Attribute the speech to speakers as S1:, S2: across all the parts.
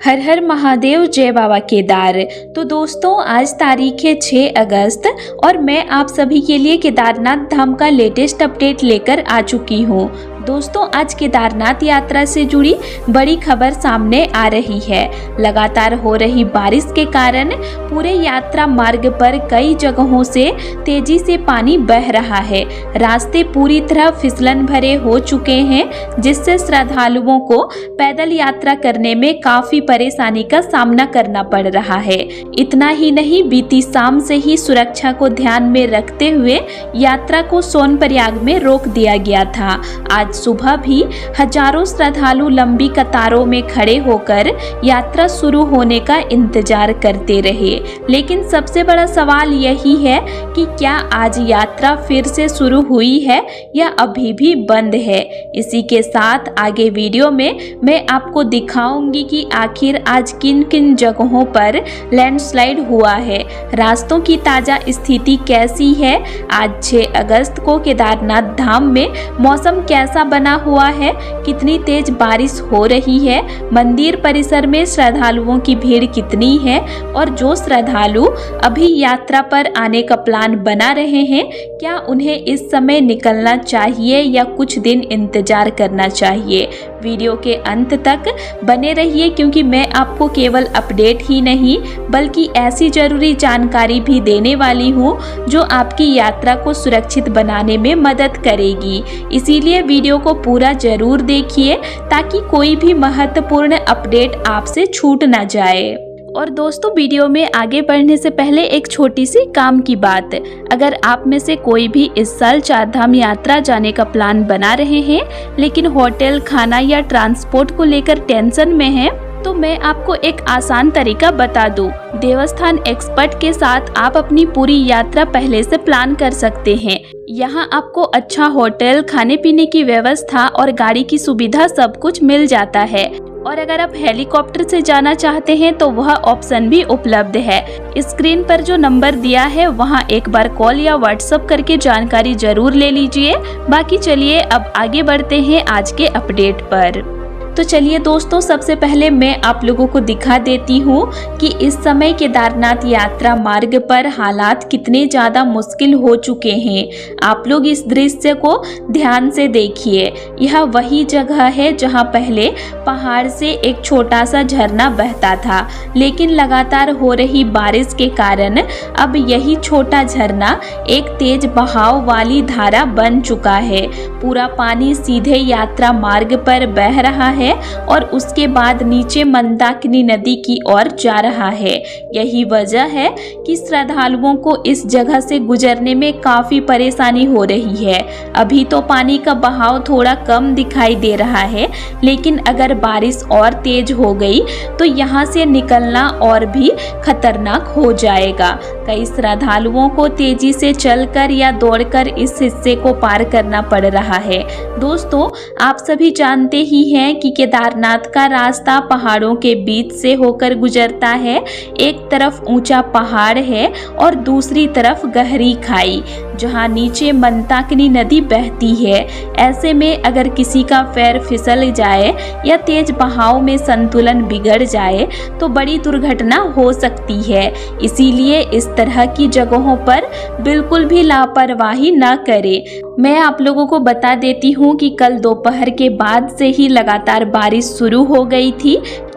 S1: हर हर महादेव, जय बाबा केदार। तो दोस्तों, आज तारीख है 6 अगस्त और मैं आप सभी के लिए केदारनाथ धाम का लेटेस्ट अपडेट लेकर आ चुकी हूँ। दोस्तों, आज केदारनाथ यात्रा से जुड़ी बड़ी खबर सामने आ रही है। लगातार हो रही बारिश के कारण पूरे यात्रा मार्ग पर कई जगहों से तेजी से पानी बह रहा है। रास्ते पूरी तरह फिसलन भरे हो चुके हैं, जिससे श्रद्धालुओं को पैदल यात्रा करने में काफी परेशानी का सामना करना पड़ रहा है। इतना ही नहीं, बीती शाम से ही सुरक्षा को ध्यान में रखते हुए यात्रा को सोनप्रयाग में रोक दिया गया था। आज सुबह भी हजारों श्रद्धालु लंबी कतारों में खड़े होकर यात्रा शुरू होने का इंतजार करते रहे। लेकिन सबसे बड़ा सवाल यही है कि क्या आज यात्रा फिर से शुरू हुई है या अभी भी बंद है। इसी के साथ आगे वीडियो में मैं आपको दिखाऊंगी कि आखिर आज किन किन जगहों पर लैंडस्लाइड हुआ है, रास्तों की ताजा स्थिति कैसी है, आज 6 अगस्त को केदारनाथ धाम में मौसम कैसा बना हुआ है, कितनी तेज बारिश हो रही है, मंदिर परिसर में श्रद्धालुओं की भीड़ कितनी है और जो श्रद्धालु अभी यात्रा पर आने का प्लान बना रहे हैं, क्या उन्हें इस समय निकलना चाहिए या कुछ दिन इंतजार करना चाहिए। वीडियो के अंत तक बने रहिए, क्योंकि मैं आपको केवल अपडेट ही नहीं बल्कि ऐसी जरूरी जानकारी भी देने वाली हूँ जो आपकी यात्रा को सुरक्षित बनाने में मदद करेगी। इसीलिए वीडियो को पूरा जरूर देखिए ताकि कोई भी महत्वपूर्ण अपडेट आपसे छूट ना जाए। और दोस्तों, वीडियो में आगे बढ़ने से पहले एक छोटी सी काम की बात। अगर आप में से कोई भी इस साल चारधाम यात्रा जाने का प्लान बना रहे हैं, लेकिन होटल, खाना या ट्रांसपोर्ट को लेकर टेंशन में है, तो मैं आपको एक आसान तरीका बता दूं। देवस्थान एक्सपर्ट के साथ आप अपनी पूरी यात्रा पहले से प्लान कर सकते हैं। यहाँ आपको अच्छा होटल, खाने पीने की व्यवस्था और गाड़ी की सुविधा सब कुछ मिल जाता है। और अगर आप हेलीकॉप्टर से जाना चाहते हैं तो वह ऑप्शन भी उपलब्ध है। स्क्रीन पर जो नंबर दिया है वहां एक बार कॉल या व्हाट्सएप करके जानकारी जरूर ले लीजिए। बाकी चलिए अब आगे बढ़ते हैं आज के अपडेट पर। तो चलिए दोस्तों, सबसे पहले मैं आप लोगों को दिखा देती हूँ कि इस समय केदारनाथ यात्रा मार्ग पर हालात कितने ज़्यादा मुश्किल हो चुके हैं। आप लोग इस दृश्य को ध्यान से देखिए। यह वही जगह है जहाँ पहले पहाड़ से एक छोटा सा झरना बहता था, लेकिन लगातार हो रही बारिश के कारण अब यही छोटा झरना एक तेज बहाव वाली धारा बन चुका है। पूरा पानी सीधे यात्रा मार्ग पर बह रहा है और उसके बाद नीचे मंदाकिनी नदी की ओर जा रहा है। यही वजह है कि श्रद्धालुओं को इस जगह से गुजरने में काफी परेशानी हो रही है। अभी तो पानी का बहाव थोड़ा कम दिखाई दे रहा है, लेकिन अगर बारिश और तेज हो गई तो यहाँ से निकलना और भी खतरनाक हो जाएगा। कई श्रद्धालुओं को तेजी से चलकर या दौड़कर इस हिस्से को पार करना पड़ रहा है। दोस्तों, आप सभी जानते ही हैं कि केदारनाथ का रास्ता पहाड़ों के बीच से होकर गुजरता है। एक तरफ ऊंचा पहाड़ है और दूसरी तरफ गहरी खाई, जहां नीचे मंदाकिनी नदी बहती है। ऐसे में अगर किसी का पैर फिसल जाए या तेज बहाव में संतुलन बिगड़ जाए तो बड़ी दुर्घटना हो सकती है। इसीलिए इस तरह की जगहों पर बिल्कुल भी लापरवाही न करें। मैं आप लोगों को बता देती हूँ कि कल दोपहर के बाद से ही लगातार बारिश शुरू हो गई थी।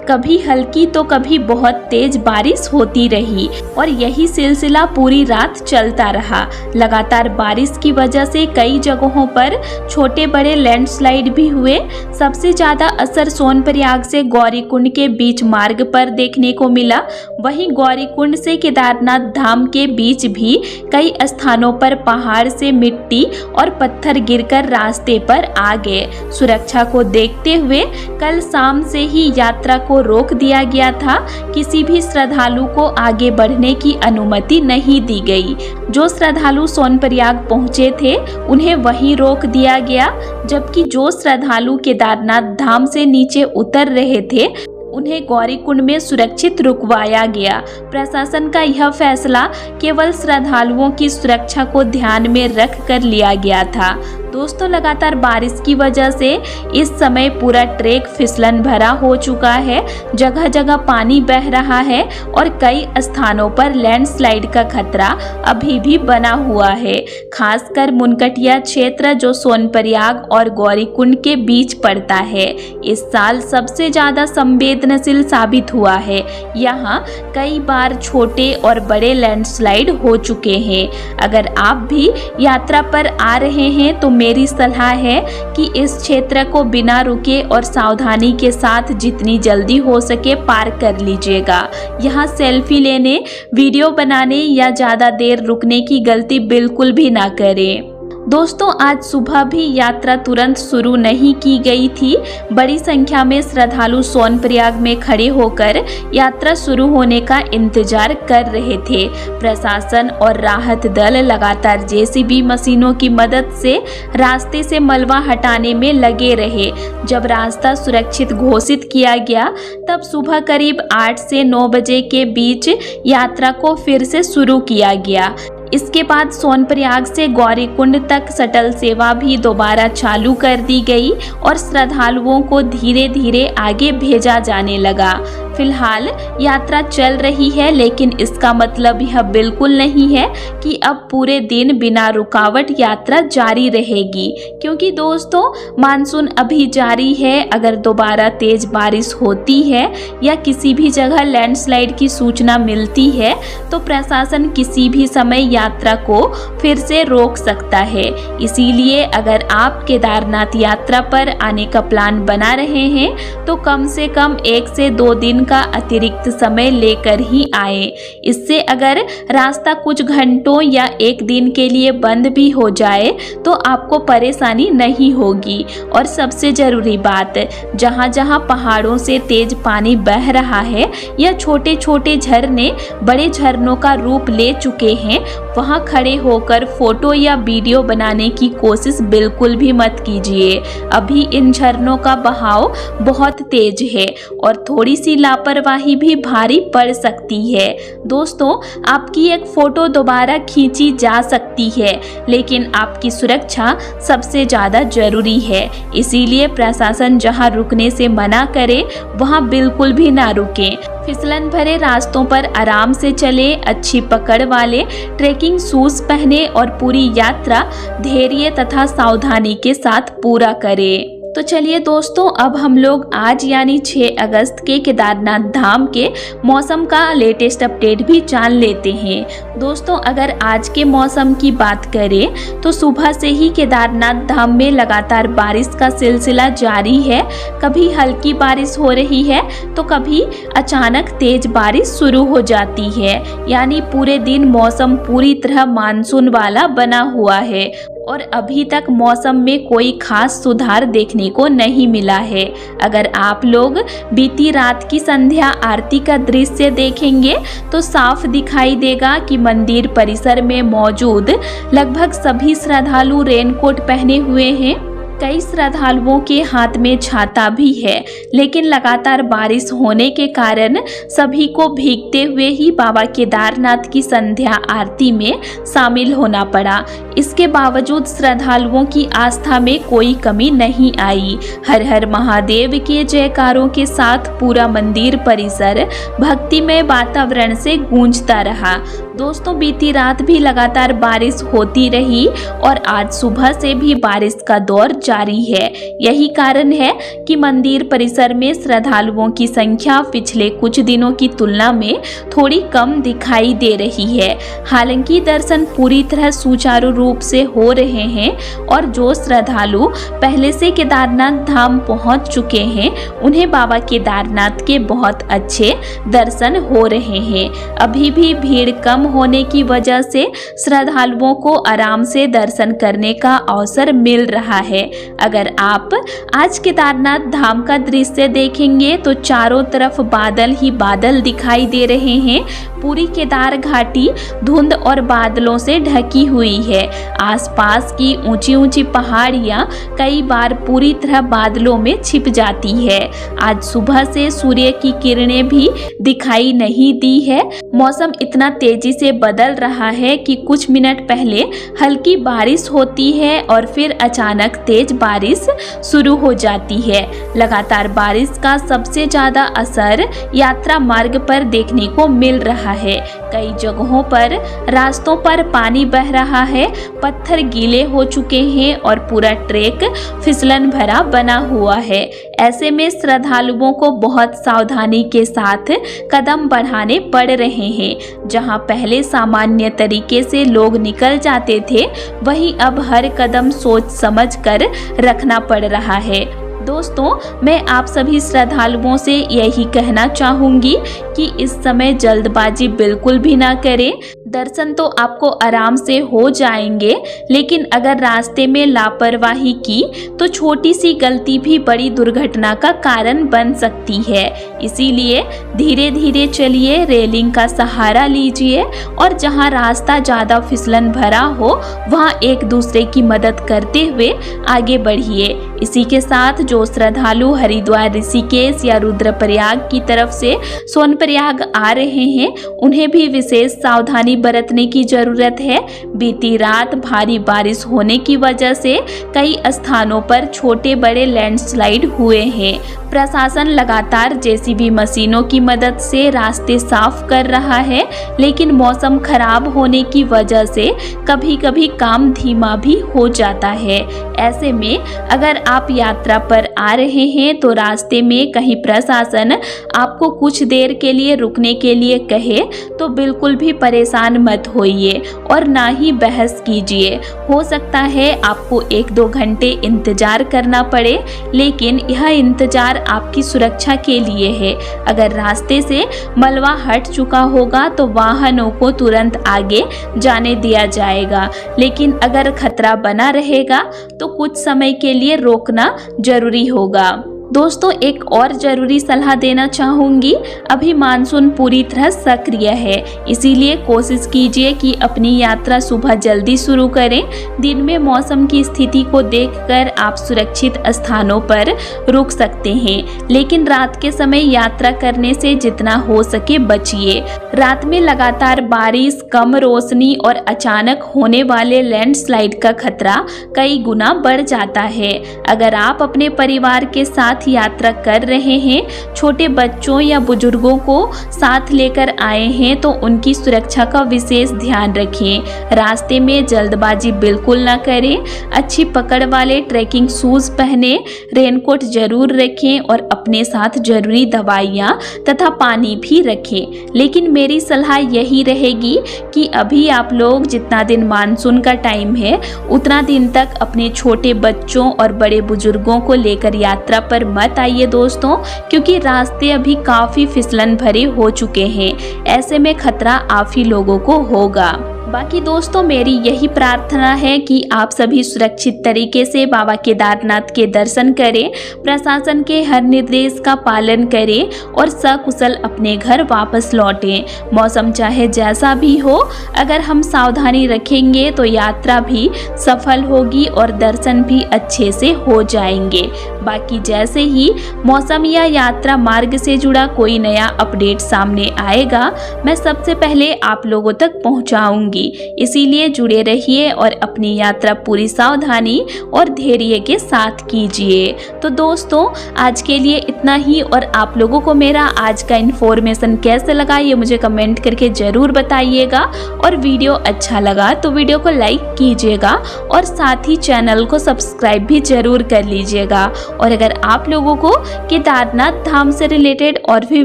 S1: कभी हल्की तो कभी बहुत तेज बारिश होती रही और यही सिलसिला पूरी रात चलता रहा। लगातार बारिश की वजह से कई जगहों पर छोटे बड़े लैंडस्लाइड भी हुए। सबसे ज्यादा असर सोनप्रयाग से गौरीकुंड के बीच मार्ग पर देखने को मिला। वहीं गौरीकुंड से केदारनाथ धाम के बीच भी कई स्थानों पर पहाड़ से मिट्टी और पत्थर गिरकर रास्ते पर आ गए। सुरक्षा को देखते हुए कल शाम से ही यात्रा को रोक दिया गया था। किसी भी श्रद्धालु को आगे बढ़ने की अनुमति नहीं दी गई। जो श्रद्धालु सोनप्रयाग पहुंचे थे उन्हें वहीं रोक दिया गया, जबकि जो श्रद्धालु केदारनाथ धाम से नीचे उतर रहे थे उन्हें गौरीकुंड में सुरक्षित रुकवाया गया। प्रशासन का यह फैसला केवल श्रद्धालुओं की सुरक्षा को ध्यान में रख कर लिया गया था। दोस्तों लगातार बारिश की वजह से इस समय पूरा ट्रैक फिसलन भरा हो चुका है। जगह जगह पानी बह रहा है और कई स्थानों पर लैंडस्लाइड का खतरा अभी भी बना हुआ है। खासकर मुनकटिया क्षेत्र जो सोनप्रयाग और गौरीकुंड के बीच पड़ता है, इस साल सबसे ज्यादा संवेदनशील साबित हुआ है। यहाँ कई बार छोटे और बड़े लैंडस्लाइड हो चुके हैं। अगर आप भी यात्रा पर आ रहे हैं तो मेरी सलाह है कि इस क्षेत्र को बिना रुके और सावधानी के साथ जितनी जल्दी हो सके पार कर लीजिएगा। यहाँ सेल्फी लेने, वीडियो बनाने या ज़्यादा देर रुकने की गलती बिल्कुल भी ना करें। दोस्तों आज सुबह भी यात्रा तुरंत शुरू नहीं की गई थी। बड़ी संख्या में श्रद्धालु सोनप्रयाग में खड़े होकर यात्रा शुरू होने का इंतजार कर रहे थे। प्रशासन और राहत दल लगातार जेसीबी मशीनों की मदद से रास्ते से मलबा हटाने में लगे रहे। जब रास्ता सुरक्षित घोषित किया गया तब सुबह करीब 8 से 9 बजे के बीच यात्रा को फिर से शुरू किया गया। इसके बाद सोनप्रयाग से गौरीकुंड तक शटल सेवा भी दोबारा चालू कर दी गई और श्रद्धालुओं को धीरे धीरे आगे भेजा जाने लगा। फिलहाल यात्रा चल रही है, लेकिन इसका मतलब यह बिल्कुल नहीं है कि अब पूरे दिन बिना रुकावट यात्रा जारी रहेगी, क्योंकि दोस्तों मानसून अभी जारी है। अगर दोबारा तेज बारिश होती है या किसी भी जगह लैंडस्लाइड की सूचना मिलती है तो प्रशासन किसी भी समय यात्रा को फिर से रोक सकता है। इसीलिए अगर आप केदारनाथ यात्रा पर आने का प्लान बना रहे हैं तो कम से कम 1 से 2 दिन का अतिरिक्त समय लेकर ही आए। इससे अगर रास्ता कुछ घंटों या 1 दिन के लिए बंद भी हो जाए तो आपको परेशानी नहीं होगी। और सबसे जरूरी बात, जहां जहां पहाड़ों से तेज पानी बह रहा है या छोटे छोटे झरने बड़े झरनों का रूप ले चुके हैं, वहां खड़े होकर फोटो या वीडियो बनाने की कोशिश बिल्कुल भी मत कीजिए। अभी इन झरनों का बहाव बहुत तेज है और थोड़ी सी लापरवाही भी भारी पड़ सकती है। दोस्तों आपकी एक फोटो दोबारा खींची जा सकती है, लेकिन आपकी सुरक्षा सबसे ज़्यादा जरूरी है। इसीलिए प्रशासन जहां रुकने से मना करे वहां बिल्कुल भी ना रुकें। फिसलन भरे रास्तों पर आराम से चलें, अच्छी पकड़ वाले ट्रेकिंग शूज पहने और पूरी यात्रा धैर्य तथा सावधानी के साथ पूरा करें। तो चलिए दोस्तों, अब हम लोग आज यानी 6 अगस्त के केदारनाथ धाम के मौसम का लेटेस्ट अपडेट भी जान लेते हैं। दोस्तों अगर आज के मौसम की बात करें तो सुबह से ही केदारनाथ धाम में लगातार बारिश का सिलसिला जारी है। कभी हल्की बारिश हो रही है तो कभी अचानक तेज बारिश शुरू हो जाती है। यानी पूरे दिन मौसम पूरी तरह मानसून वाला बना हुआ है और अभी तक मौसम में कोई खास सुधार देखने को नहीं मिला है। अगर आप लोग बीती रात की संध्या आरती का दृश्य देखेंगे तो साफ दिखाई देगा कि मंदिर परिसर में मौजूद लगभग सभी श्रद्धालु रेनकोट पहने हुए हैं। कई श्रद्धालुओं के हाथ में छाता भी है, लेकिन लगातार बारिश होने के कारण सभी को भीगते हुए ही बाबा केदारनाथ की संध्या आरती में शामिल होना पड़ा। इसके बावजूद श्रद्धालुओं की आस्था में कोई कमी नहीं आई। हर हर महादेव के जयकारों के साथ पूरा मंदिर परिसर भक्तिमय वातावरण से गूंजता रहा। दोस्तों बीती रात भी लगातार बारिश होती रही और आज सुबह से भी बारिश का दौर जारी है। यही कारण है कि मंदिर परिसर में श्रद्धालुओं की संख्या पिछले कुछ दिनों की तुलना में थोड़ी कम दिखाई दे रही है। हालांकि दर्शन पूरी तरह सुचारू रूप से हो रहे हैं और जो श्रद्धालु पहले से केदारनाथ धाम पहुंच चुके हैं उन्हें बाबा केदारनाथ के बहुत अच्छे दर्शन हो रहे हैं। अभी भी भीड़ कम होने की वजह से श्रद्धालुओं को आराम से दर्शन करने का अवसर मिल रहा है। अगर आप आज केदारनाथ धाम का दृश्य देखेंगे तो चारों तरफ बादल ही बादल दिखाई दे रहे हैं। पूरी केदार घाटी धुंध और बादलों से ढकी हुई है। आसपास की ऊंची ऊंची पहाड़ियां कई बार पूरी तरह बादलों में छिप जाती है। आज सुबह से सूर्य की किरणें भी दिखाई नहीं दी है। मौसम इतना तेजी से बदल रहा है कि कुछ मिनट पहले हल्की बारिश होती है और फिर अचानक तेज बारिश शुरू हो जाती है। लगातार बारिश का सबसे ज्यादा असर यात्रा मार्ग पर देखने को मिल रहा है। कई जगहों पर रास्तों पर पानी बह रहा है, पत्थर गीले हो चुके हैं और पूरा ट्रैक फिसलन भरा बना हुआ है। ऐसे में श्रद्धालुओं को बहुत सावधानी के साथ कदम बढ़ाने पड़ रहे हैं। जहां पहले सामान्य तरीके से लोग निकल जाते थे, वहीं अब हर कदम सोच समझ कर रखना पड़ रहा है। दोस्तों, मैं आप सभी श्रद्धालुओं से यही कहना चाहूँगी कि इस समय जल्दबाजी बिल्कुल भी ना करें। दर्शन तो आपको आराम से हो जाएंगे, लेकिन अगर रास्ते में लापरवाही की तो छोटी सी गलती भी बड़ी दुर्घटना का कारण बन सकती है। इसीलिए धीरे धीरे चलिए, रेलिंग का सहारा लीजिए और जहां रास्ता ज़्यादा फिसलन भरा हो वहां एक दूसरे की मदद करते हुए आगे बढ़िए। इसी के साथ जो श्रद्धालु हरिद्वार, ऋषिकेश या रुद्रप्रयाग की तरफ से सोनप्रयाग आ रहे हैं, उन्हें भी विशेष सावधानी बरतने की जरूरत है। बीती रात भारी बारिश होने की वजह से कई स्थानों पर छोटे बड़े लैंडस्लाइड हुए हैं। प्रशासन लगातार जेसीबी मशीनों की मदद से रास्ते साफ कर रहा है, लेकिन मौसम खराब होने की वजह से कभी कभी काम धीमा भी हो जाता है। ऐसे में अगर आप यात्रा पर आ रहे हैं तो रास्ते में कहीं प्रशासन आपको कुछ देर के लिए रुकने के लिए कहे तो बिल्कुल भी परेशान मत होइए और ना ही बहस कीजिए। हो सकता है आपको 1-2 घंटे इंतजार करना पड़े, लेकिन यह इंतजार आपकी सुरक्षा के लिए है। अगर रास्ते से मलबा हट चुका होगा तो वाहनों को तुरंत आगे जाने दिया जाएगा, लेकिन अगर खतरा बना रहेगा तो कुछ समय के लिए रोकना जरूरी होगा। दोस्तों, एक और जरूरी सलाह देना चाहूँगी। अभी मानसून पूरी तरह सक्रिय है, इसीलिए कोशिश कीजिए कि अपनी यात्रा सुबह जल्दी शुरू करें। दिन में मौसम की स्थिति को देखकर आप सुरक्षित स्थानों पर रुक सकते हैं, लेकिन रात के समय यात्रा करने से जितना हो सके बचिए। रात में लगातार बारिश, कम रोशनी और अचानक होने वाले लैंडस्लाइड का खतरा कई गुना बढ़ जाता है। अगर आप अपने परिवार के साथ यात्रा कर रहे हैं, छोटे बच्चों या बुजुर्गों को साथ लेकर आए हैं तो उनकी सुरक्षा का विशेष ध्यान रखें। रास्ते में जल्दबाजी बिल्कुल ना करें। अच्छी पकड़ वाले ट्रैकिंग शूज पहने, रेनकोट जरूर रखें और अपने साथ जरूरी दवाइयाँ तथा पानी भी रखें। लेकिन मेरी सलाह यही रहेगी कि अभी आप लोग जितना दिन मानसून का टाइम है उतना दिन तक अपने छोटे बच्चों और बड़े बुजुर्गों को लेकर यात्रा पर मत आइए दोस्तों, क्योंकि रास्ते अभी काफी फिसलन भरे हो चुके हैं। ऐसे में खतरा आप ही लोगों को होगा। बाकी दोस्तों, मेरी यही प्रार्थना है कि आप सभी सुरक्षित तरीके से बाबा केदारनाथ के दर्शन करें, प्रशासन के हर निर्देश का पालन करें और सकुशल अपने घर वापस लौटें। मौसम चाहे जैसा भी हो, अगर हम सावधानी रखेंगे तो यात्रा भी सफल होगी और दर्शन भी अच्छे से हो जाएंगे। बाकी जैसे ही मौसम या यात्रा मार्ग से जुड़ा कोई नया अपडेट सामने आएगा, मैं सबसे पहले आप लोगों तक पहुंचाऊंगी। इसीलिए जुड़े रहिए और अपनी यात्रा पूरी सावधानी और धैर्य के साथ कीजिए। तो दोस्तों, आज के लिए इतना ही और आप लोगों को मेरा आज का इन्फॉर्मेशन कैसे लगा ये मुझे कमेंट करके जरूर बताइएगा। और वीडियो अच्छा लगा तो वीडियो को लाइक कीजिएगा और साथ ही चैनल को सब्सक्राइब भी जरूर कर लीजिएगा। और अगर आप लोगों को केदारनाथ धाम से रिलेटेड और भी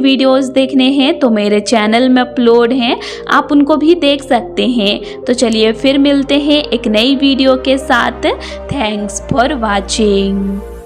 S1: वीडियोस देखने हैं तो मेरे चैनल में अपलोड हैं, आप उनको भी देख सकते हैं। तो चलिए फिर मिलते हैं एक नई वीडियो के साथ। Thanks for watching.